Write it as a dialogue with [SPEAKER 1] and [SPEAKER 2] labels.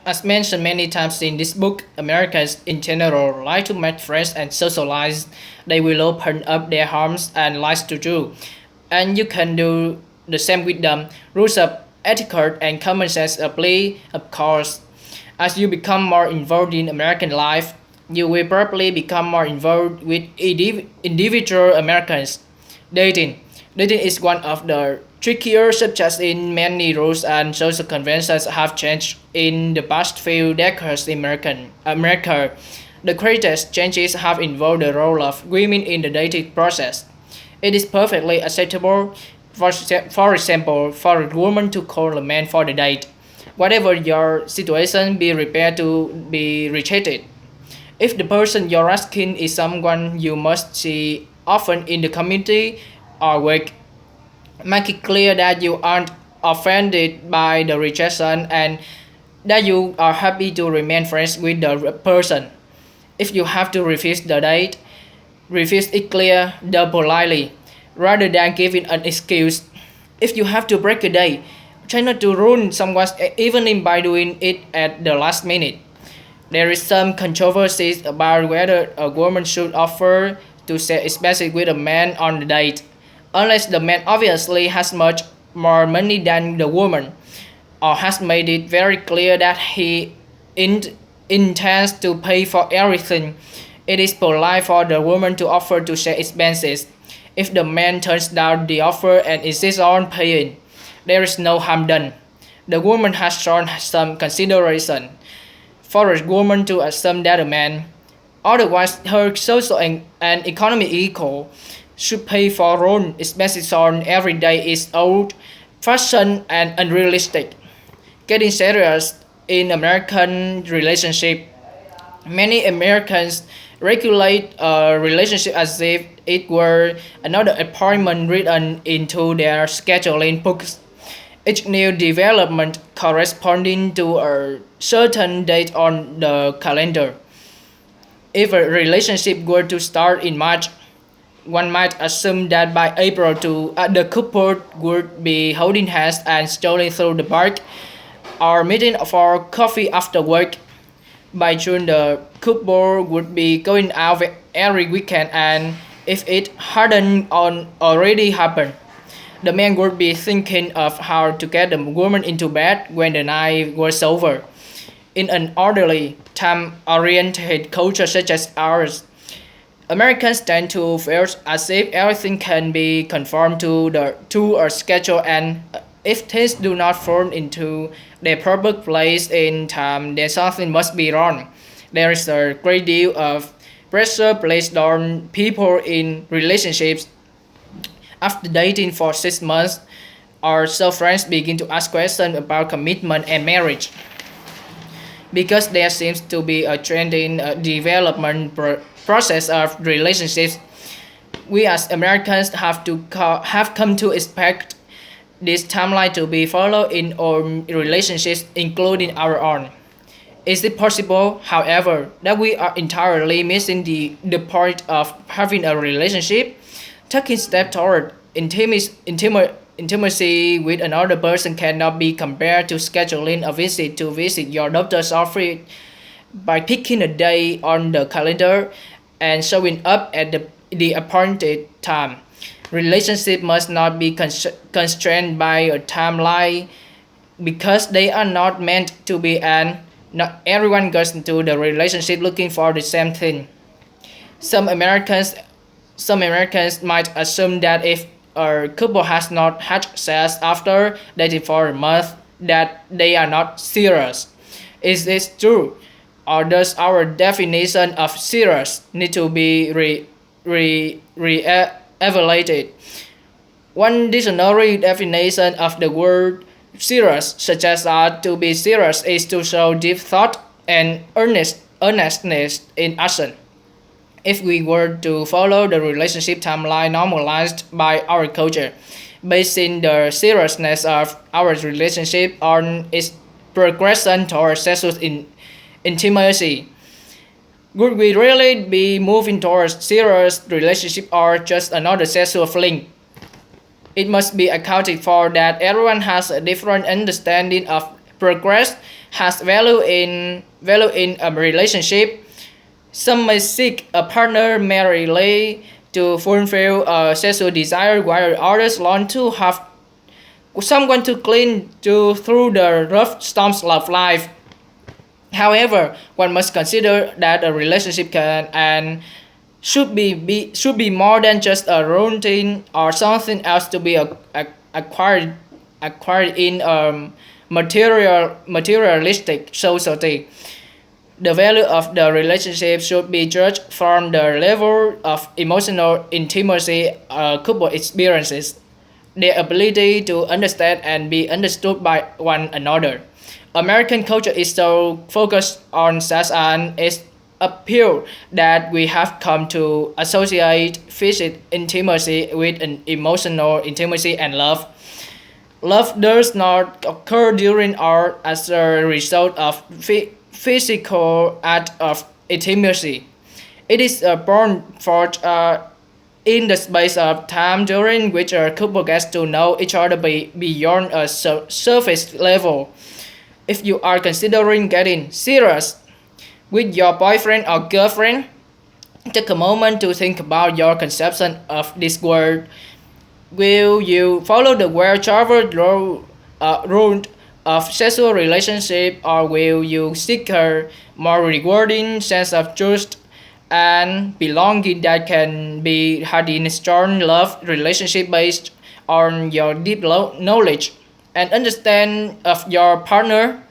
[SPEAKER 1] As mentioned many times in this book, Americans in general like to make friends and socialize. They will open up their homes and lives to you. And you can do the same with them. Rules of etiquette and common sense apply, of course. As you become more involved in American life, you will probably become more involved with individual Americans. Dating. Dating is one of the trickier subjects in many rules and social conventions have changed in the past few decades in America. The greatest changes have involved the role of women in the dating process. It is perfectly acceptable, for example, for a woman to call a man for the date. Whatever your situation, be prepared to be rejected. If the person you're asking is someone you must see often in the community or work, make it clear that you aren't offended by the rejection and that you are happy to remain friends with the person. If you have to refuse the date, refuse it clear, politely, rather than giving an excuse. If you have to break a day, try not to ruin someone's evening by doing it at the last minute. There is some controversy about whether a woman should offer to share expenses with a man on the date, unless the man obviously has much more money than the woman, or has made it very clear that he intends to pay for everything. It is polite for the woman to offer to share expenses. If the man turns down the offer and insists on paying, there is no harm done. The woman has shown some consideration. For a woman to assume that a man, otherwise her social and economic equal, should pay for own expenses on every day is old fashioned and unrealistic. Getting serious in American relationship. Many Americans regulate a relationship as if it were another appointment written into their scheduling books. Each new development corresponding to a certain date on the calendar. If a relationship were to start in March, one might assume that by April the couple would be holding hands and strolling through the park or meeting for coffee after work. By June, the couple would be going out every weekend, and if it hadn't already happened, the man would be thinking of how to get the woman into bed when the night was over. In an orderly, time-oriented culture such as ours, Americans tend to feel as if everything can be conformed to a schedule, and if things do not fall into their proper place in time, then something must be wrong. There is a great deal of pressure placed on people in relationships. After dating for 6 months, or so friends begin to ask questions about commitment and marriage. Because there seems to be a trend in development process of relationships, we as Americans have come to expect this timeline to be followed in all relationships, including our own. Is it possible, however, that we are entirely missing the point of having a relationship? Taking steps toward intimacy with another person cannot be compared to scheduling a visit to visit your doctor's office by picking a day on the calendar and showing up at the appointed time. Relationship must not be constrained by a timeline because they are not meant to be, and not everyone goes into the relationship looking for the same thing. Some Americans some Americans might assume that if a couple has not had sex after dating for a month, that they are not serious. Is this true? Or does our definition of serious need to be evaluated? One dictionary definition of the word serious suggests that to be serious is to show deep thought and earnestness in action. If we were to follow the relationship timeline normalized by our culture, basing the seriousness of our relationship on its progression towards sexual intimacy, would we really be moving towards serious relationship or just another sexual fling? It must be accounted for that everyone has a different understanding of progress has value in a relationship. Some may seek a partner merely to fulfill a sexual desire, while others long to have someone to cling to through the rough storms of life. However, one must consider that a relationship can and should be more than just a routine or something else to be acquired in a materialistic society. The value of the relationship should be judged from the level of emotional intimacy a couple experiences, their ability to understand and be understood by one another. American culture is so focused on such an appeal that we have come to associate physical intimacy with an emotional intimacy and love. Love does not occur during or as a result of physical act of intimacy. It is born forth in the space of time during which a couple gets to know each other beyond a surface level. If you are considering getting serious with your boyfriend or girlfriend, take a moment to think about your conception of this word. Will you follow the well-traveled route of sexual relationship, or will you seek a more rewarding sense of trust and belonging that can be had in a strong love relationship based on your deep knowledge and understand of your partner?